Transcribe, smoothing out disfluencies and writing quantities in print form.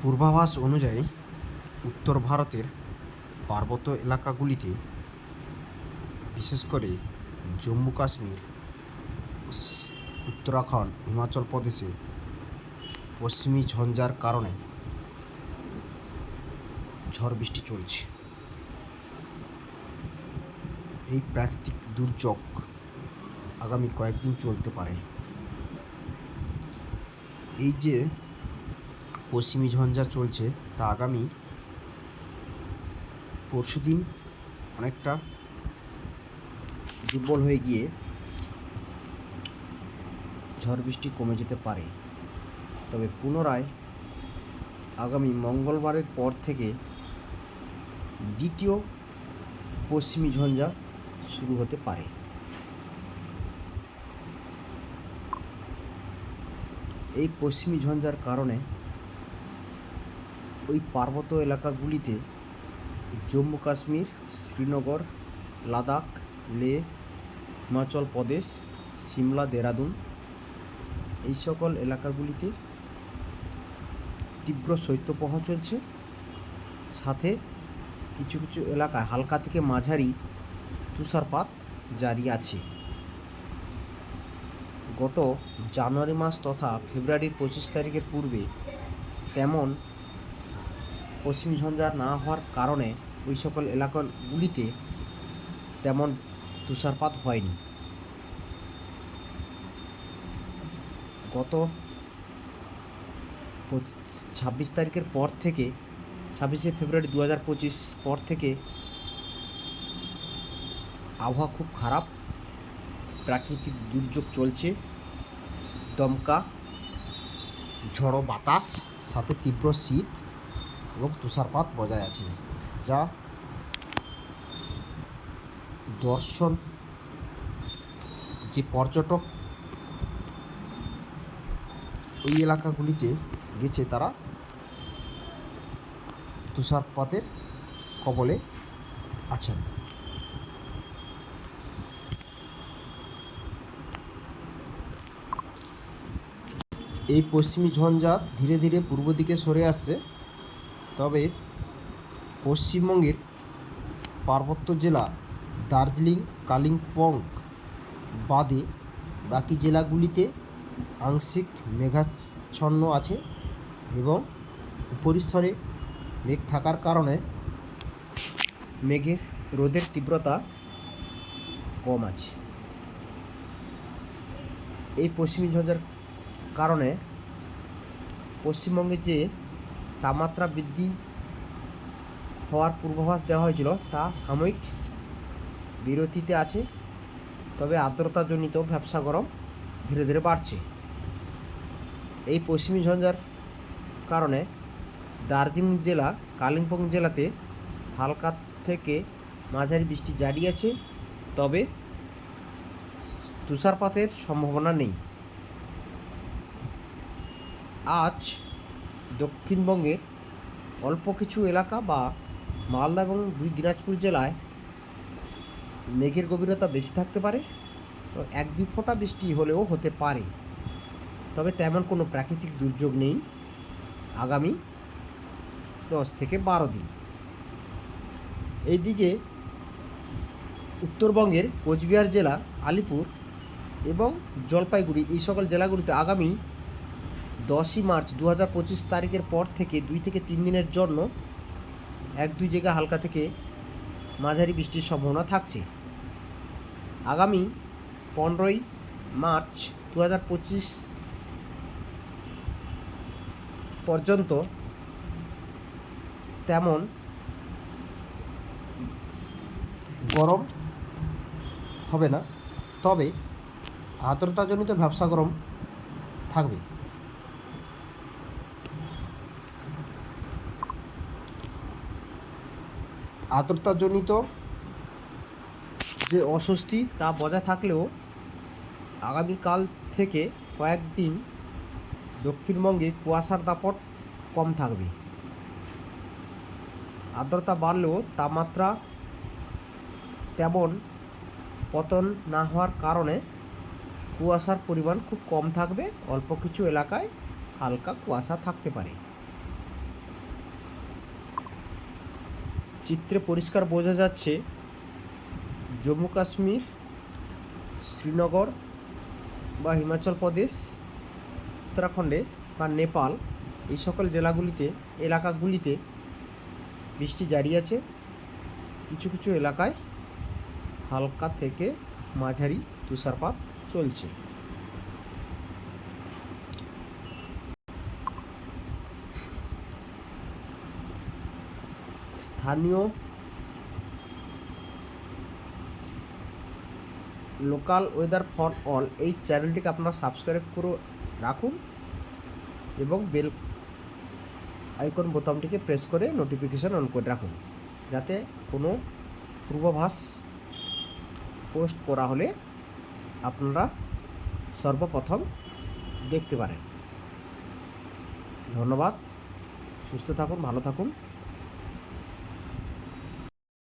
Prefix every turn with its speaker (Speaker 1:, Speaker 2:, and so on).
Speaker 1: পূর্বাভাস অনুযায়ী উত্তর ভারতের পার্বত্য এলাকাগুলিতে, বিশেষ করে জম্মু কাশ্মীর, উত্তরাখণ্ড, হিমাচল প্রদেশে পশ্চিমী ঝঞ্ঝার কারণে ঝড় বৃষ্টি চলছে। এই প্রাকৃতিক দুর্যোগ আগামী কয়েকদিন চলতে পারে। এই যে পশ্চিমী ঝঞ্ঝা চলছে তা আগামী পরশুদিন অনেকটা দুর্বল হয়ে গিয়ে ঝড় বৃষ্টি কমে যেতে পারে। তবে পুনরায় আগামী মঙ্গলবারের পর থেকে দ্বিতীয় পশ্চিমী ঝঞ্ঝা শুরু হতে পারে। এই পশ্চিমী ঝঞ্ঝার কারণে ওই পার্বত্য এলাকাগুলিতে জম্মু কাশ্মীর, শ্রীনগর, লাদাখ, লেহ, হিমাচল প্রদেশ, সিমলা, দেরাদুন এই সকল এলাকাগুলিতে তীব্র শৈত্যপ্রবাহ চলছে। সাথে কিছু কিছু এলাকায় হালকা থেকে মাঝারি তুষারপাত জারি আছে। গত জানুয়ারি মাস তথা ফেব্রুয়ারির 25 তারিখের পূর্বে তেমন পশ্চিমী ঝঞ্ঝা না হওয়ার কারণে ওই সকল এলাকাগুলিতে তেমন তুষারপাত হয়নি। গত 26 তারিখের পর থেকে 26শে ফেব্রুয়ারি 2025 পর থেকে আবহাওয়া খুব খারাপ। প্রাকৃতিক দুর্যোগ চলছে, দমকা ঝড়ো বাতাস, সাথে তীব্র শীত এবং তুষারপাত বজায় আছে, যা দর্শন যে পর্যটক ওই এলাকাগুলিতে গেছে তারা তুষারপাতের কবলে আছেন। এই পশ্চিমী ঝঞ্ঝা ধীরে ধীরে পূর্ব দিকে সরে আসছে। তবে পশ্চিমবঙ্গের পার্বত্য জেলা দার্জিলিং, কালিম্পং বাদে বাকি জেলাগুলিতে আংশিক মেঘাচ্ছন্ন আছে এবং উপরিস্তরে মেঘ থাকার কারণে রোদের তীব্রতা কম আছে। এই পশ্চিমী ঝঞ্ঝার কারণে পশ্চিমবঙ্গে যে তাপমাত্রা বৃদ্ধি হওয়ার পূর্বাভাস দেওয়া হয়েছিল তা সাময়িক বিরতিতে আছে। তবে আর্দ্রতাজনিত ভ্যাপসা গরম ধীরে ধীরে বাড়ছে। এই পশ্চিমী ঝঞ্ঝার কারণে দার্জিলিং জেলা, কালিম্পং জেলাতে হালকা থেকে মাঝারি বৃষ্টি জারি আছে, তবে তুষারপাতের সম্ভাবনা নেই। আজ দক্ষিণবঙ্গের অল্প কিছু এলাকা বা মালদা এবং 2 দিনাজপুর জেলায় মেঘের গভীরতা বেশি থাকতে পারে। 1-2 ফোঁটা বৃষ্টি হলেও হতে পারে, তবে তেমন কোনো প্রাকৃতিক দুর্যোগ নেই আগামী 10 থেকে 12 দিন। এইদিকে উত্তরবঙ্গের কোচবিহার জেলা, আলিপুর এবং জলপাইগুড়ি এই সকল জেলাগুলিতে আগামী 10ই মার্চ 2025 তারিখের পর থেকে 2 থেকে 3 দিনের জন্য 1-2 জায়গায় হালকা থেকে মাঝারি বৃষ্টির সম্ভাবনা থাকছে। আগামী 15ই মার্চ 2025 পর্যন্ত তেমন গরম হবে না, তবে আর্দ্রতাজনিত ভ্যাপসা গরম থাকবে। আর্দ্রতাজনিত যে অস্বস্তি তা বজায় থাকলেও আগামীকাল থেকে কয়েকদিন দক্ষিণবঙ্গে কুয়াশার দাপট কম থাকবে। আর্দ্রতা বাড়লেও তাপমাত্রা তেমন পতন না হওয়ার কারণে কুয়াশার পরিমাণ খুব কম থাকবে। অল্প কিছু এলাকায় হালকা কুয়াশা থাকতে পারে। চিত্রে পরিষ্কার বোঝা যাচ্ছে জম্মু কাশ্মীর, শ্রীনগর বা হিমাচল প্রদেশ, উত্তরাখণ্ডে বা নেপাল এই সকল এলাকাগুলিতে বৃষ্টি জারি আছে। কিছু কিছু এলাকায় হালকা থেকে মাঝারি তুষারপাত চলছে। স্থানীয় লোকাল ওয়েদার ফর অল এই চ্যানেলটিকে আপনারা সাবস্ক্রাইব করে রাখুন এবং বেল আইকন বোতামটিকে প্রেস করে নোটিফিকেশান অন করে রাখুন, যাতে কোনো পূর্বাভাস পোস্ট করা হলে আপনারা সর্বপ্রথম দেখতে পারেন। ধন্যবাদ। সুস্থ থাকুন, ভালো থাকুন।